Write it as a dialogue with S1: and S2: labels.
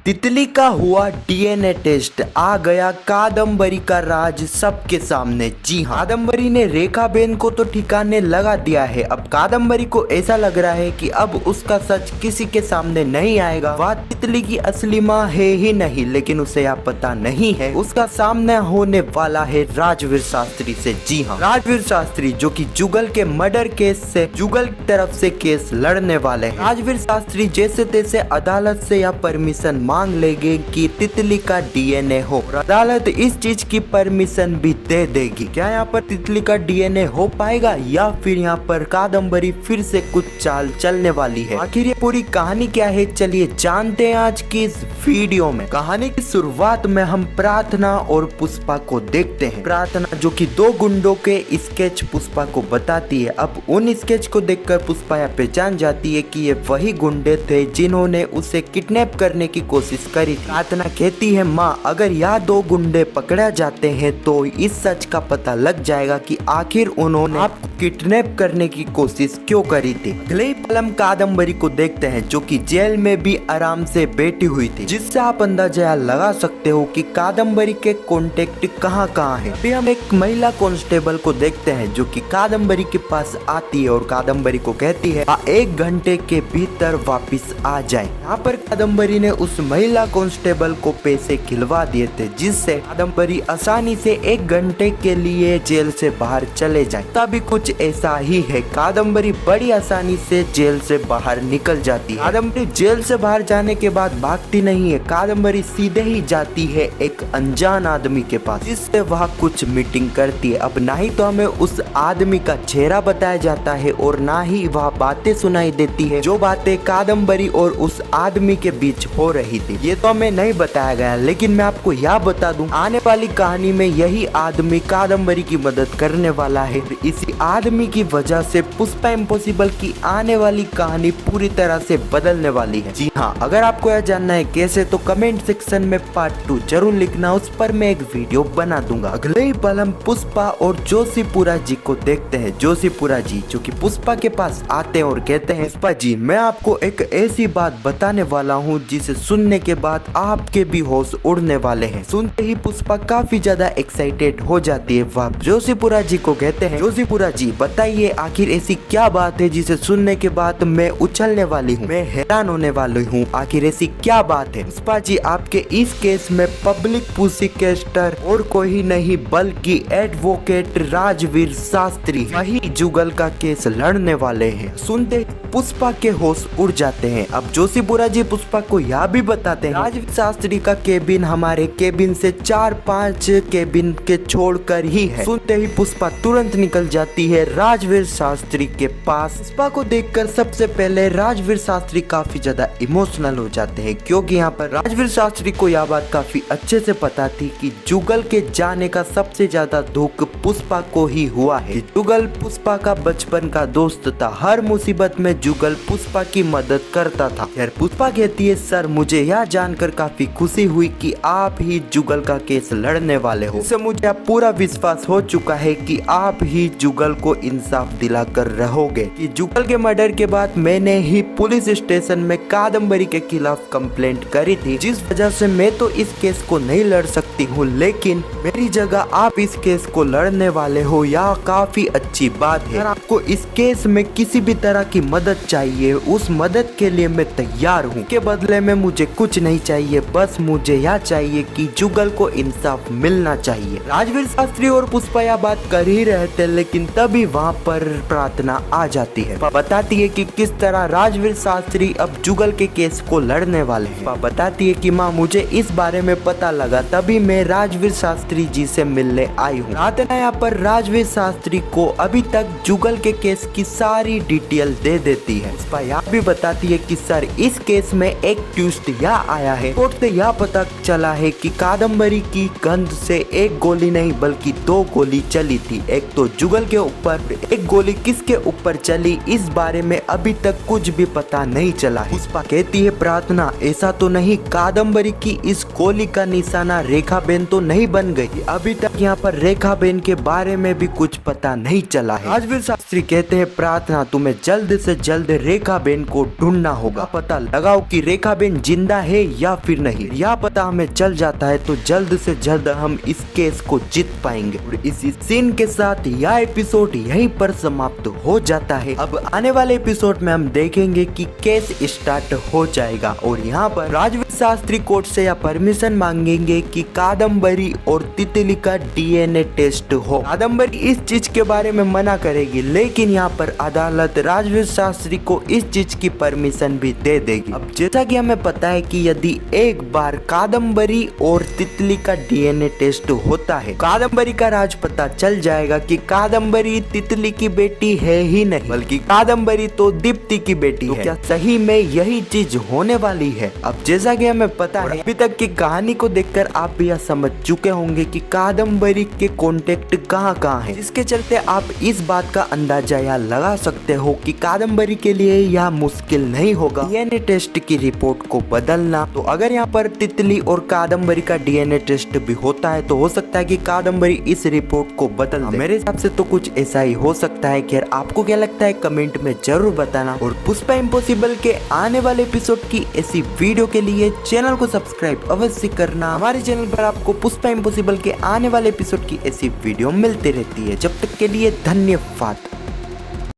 S1: तितली का हुआ डीएनए टेस्ट, आ गया कादम्बरी का राज सबके सामने। जी हाँ, कादम्बरी ने रेखाबेन को तो ठिकाने लगा दिया है। अब कादम्बरी को ऐसा लग रहा है कि अब उसका सच किसी के सामने नहीं आएगा। वह तितली की असली माँ है ही नहीं, लेकिन उसे यह पता नहीं है उसका सामना होने वाला है राजवीर शास्त्री से। जी हाँ, राजवीर शास्त्री जो कि जुगल के मर्डर केस से जुगल की तरफ से केस लड़ने वाले हैं। राजवीर शास्त्री जैसे तैसे अदालत से यह परमिशन मांग लेंगे कि तितली का डीएनए हो और अदालत इस चीज की परमिशन भी दे देगी। क्या यहाँ पर तितली का डीएनए हो पाएगा या फिर यहाँ पर कादम्बरी फिर से कुछ चाल चलने वाली है? आखिर ये पूरी कहानी क्या है, चलिए जानते हैं आज की इस वीडियो में। कहानी की शुरुआत में हम प्रार्थना और पुष्पा को देखते हैं। प्रार्थना जो कि दो गुंडों के स्केच पुष्पा को बताती है। अब उन स्केच को देखकर पुष्पा यह पहचान जाती है कि ये वही गुंडे थे जिन्होंने उसे किडनैप करने की कोशिश करी थी। प्रार्थना कहती है, माँ अगर यह दो गुंडे पकड़ा जाते हैं तो इस सच का पता लग जाएगा कि आखिर उन्होंने आपको किडनैप करने की कोशिश क्यों करी थी। अगले ही पल हम कादम्बरी को देखते हैं जो कि जेल में भी आराम से बैठी हुई थी, जिससे आप अंदाजा लगा सकते हो कि कादम्बरी के कॉन्टेक्ट कहाँ कहाँ है। अभी हम एक महिला कांस्टेबल को देखते हैं जो कि कादम्बरी के पास आती है और कादम्बरी को कहती है 1 घंटे के भीतर वापिस आ जाए। यहाँ पर कादम्बरी ने उस महिला कांस्टेबल को पैसे खिलवा दिए थे, जिससे कादम्बरी आसानी से 1 घंटे के लिए जेल से बाहर चले जाए। तभी कुछ ऐसा ही है, कादम्बरी बड़ी आसानी से जेल से बाहर निकल जाती है। कादम्बरी जेल से बाहर जाने के बाद भागती नहीं है, कादम्बरी सीधे ही जाती है एक अनजान आदमी के पास, जिससे वह कुछ मीटिंग करती है। अब ना ही तो हमें उस आदमी का चेहरा बताया जाता है और ना ही वह बातें सुनाई देती है जो बातें कादम्बरी और उस आदमी के बीच हो रही थी। ये तो हमें नहीं बताया गया, लेकिन मैं आपको यह बता दूं आने वाली कहानी में यही आदमी कादम्बरी की मदद करने वाला है। इसी आदमी की वजह से पुष्पा इम्पॉसिबल की आने वाली कहानी पूरी तरह से बदलने वाली है। जी हाँ, अगर आपको यह जानना है कैसे तो कमेंट सेक्शन में पार्ट 2 जरूर लिखना, उस पर मैं एक वीडियो बना दूंगा। अगले ही पल हम पुष्पा और जोशीपुरा जी को देखते हैं। जोशीपुरा जी जो कि पुष्पा के पास आते हैं और कहते हैं, पुष्पा जी मैं आपको एक ऐसी बात बताने वाला हूँ जिसे सुनने के बाद आपके भी होश उड़ने वाले हैं। सुनते ही पुष्पा काफी ज्यादा एक्साइटेड हो जाती है। वह जोशीपुरा जी को कहते हैं, जोशीपुरा जी बताइए आखिर ऐसी क्या बात है जिसे सुनने के बाद मैं उछलने वाली हूँ, मैं हैरान होने वाली हूँ, आखिर ऐसी क्या बात है? पुष्पा जी आपके इस केस में पब्लिक प्रोसिक्यूटर और कोई नहीं बल्कि एडवोकेट राजवीर शास्त्री वही जुगल का केस लड़ने वाले हैं। सुनते पुष्पा के होश उड़ जाते हैं। अब जोशीपुरा जी पुष्पा को यह भी बताते हैं राजवीर शास्त्री का केबिन हमारे केबिन से 4-5 केबिन के छोड़कर ही है। सुनते ही पुष्पा तुरंत निकल जाती है राजवीर शास्त्री के पास। पुष्पा को देखकर सबसे पहले राजवीर शास्त्री काफी ज्यादा इमोशनल हो जाते हैं, क्योंकि यहाँ पर राजवीर शास्त्री को यह बात काफी अच्छे से पता थी कि जुगल के जाने का सबसे ज्यादा दुख पुष्पा को ही हुआ है। जुगल पुष्पा का बचपन का दोस्त था, हर मुसीबत में जुगल पुष्पा की मदद करता था। यार पुष्पा कहती है, सर मुझे यह जानकर काफी खुशी हुई कि आप ही जुगल का केस लड़ने वाले हो। इससे मुझे अब पूरा विश्वास हो चुका है कि आप ही जुगल को इंसाफ दिलाकर रहोगे। कि जुगल के मर्डर के बाद मैंने ही पुलिस स्टेशन में कादम्बरी के खिलाफ कंप्लेंट करी थी, जिस वजह से मैं तो इस केस को नहीं लड़ सकती हूँ, लेकिन मेरी जगह आप इस केस को लड़ने वाले हो, यह काफी अच्छी बात है। अगर आपको इस केस में किसी भी तरह की मदद चाहिए, उस मदद के लिए मैं तैयार हूँ। के बदले में मुझे कुछ नहीं चाहिए, बस मुझे यह चाहिए कि जुगल को इंसाफ मिलना चाहिए। राजवीर शास्त्री और पुष्पा यह बात कर ही रहे थे, लेकिन तभी वहाँ पर प्रार्थना आ जाती है। बताती है कि किस तरह राजवीर शास्त्री अब जुगल के केस को लड़ने वाले हैं। बताती है कि माँ मुझे इस बारे में पता लगा, तभी मैं राजवीर शास्त्री जी से मिलने आई हूँ। प्रार्थना यहाँ पर राजवीर शास्त्री को अभी तक जुगल के केस की सारी डिटेल दे देती है। पुष्पा यह भी बताती है कि सर इस केस में एक ट्विस्ट यह आया है, कोर्ट से यह पता चला है कि कादम्बरी की गंध से एक गोली नहीं बल्कि 2 गोली चली थी। एक तो जुगल के ऊपर, एक गोली किसके ऊपर चली इस बारे में अभी तक कुछ भी पता नहीं चला है। पुष्पा कहती है, प्रार्थना ऐसा तो नहीं कादम्बरी की इस गोली का निशाना रेखाबेन तो नहीं बन गई? अभी तक यहाँ पर रेखाबेन के बारे में भी कुछ पता नहीं चला है। राजवीर शास्त्री कहते हैं, प्रार्थना तुम्हें जल्द से जल्द रेखाबेन को ढूंढना होगा, पता लगाओ कि रेखाबेन जिंदा जिंदा है या फिर नहीं, यह पता हमें चल जाता है तो जल्द से जल्द हम इस केस को जीत पाएंगे। और इसी सीन के साथ यह एपिसोड यहीं पर समाप्त हो जाता है। अब आने वाले एपिसोड में हम देखेंगे कि केस स्टार्ट हो जाएगा और यहाँ पर राजवीर शास्त्री कोर्ट से यह परमिशन मांगेंगे कि कादम्बरी और तितली का डीएनए टेस्ट हो। कादम्बरी इस चीज के बारे में मना करेगी, लेकिन यहाँ पर अदालत राजवीर शास्त्री को इस चीज की परमिशन भी दे देगी। अब जैसा कि हमें पता है कि यदि एक बार कादम्बरी और तितली का डीएनए टेस्ट होता है, कादम्बरी का राज पता चल जाएगा कि कादम्बरी तितली की बेटी है ही नहीं, बल्कि कादम्बरी तो दीप्ति की बेटी है। क्या सही में यही चीज होने वाली है? अब जैसा कि हमें पता है, अभी तक की कहानी को देखकर आप भी यह समझ चुके होंगे कि कादम्बरी के कॉन्टेक्ट कहाँ कहाँ है, जिसके चलते आप इस बात का अंदाजा यह लगा सकते हो कि कादम्बरी के लिए यह मुश्किल नहीं होगा डीएनए टेस्ट की रिपोर्ट को बदलना। तो अगर यहाँ पर तितली और कादम्बरी का डीएनए टेस्ट भी होता है तो हो सकता है कि कादम्बरी इस रिपोर्ट को बदल दे। मेरे हिसाब से तो कुछ ऐसा ही हो सकता है। खैर, आपको क्या लगता है कमेंट में जरूर बताना। और पुष्पा इम्पॉसिबल के आने वाले एपिसोड की ऐसी वीडियो के लिए चैनल को सब्सक्राइब अवश्य करना। हमारे चैनल पर आपको पुष्पा इम्पॉसिबल के आने वाले एपिसोड की ऐसी वीडियो मिलती रहती है। जब तक के लिए धन्यवाद।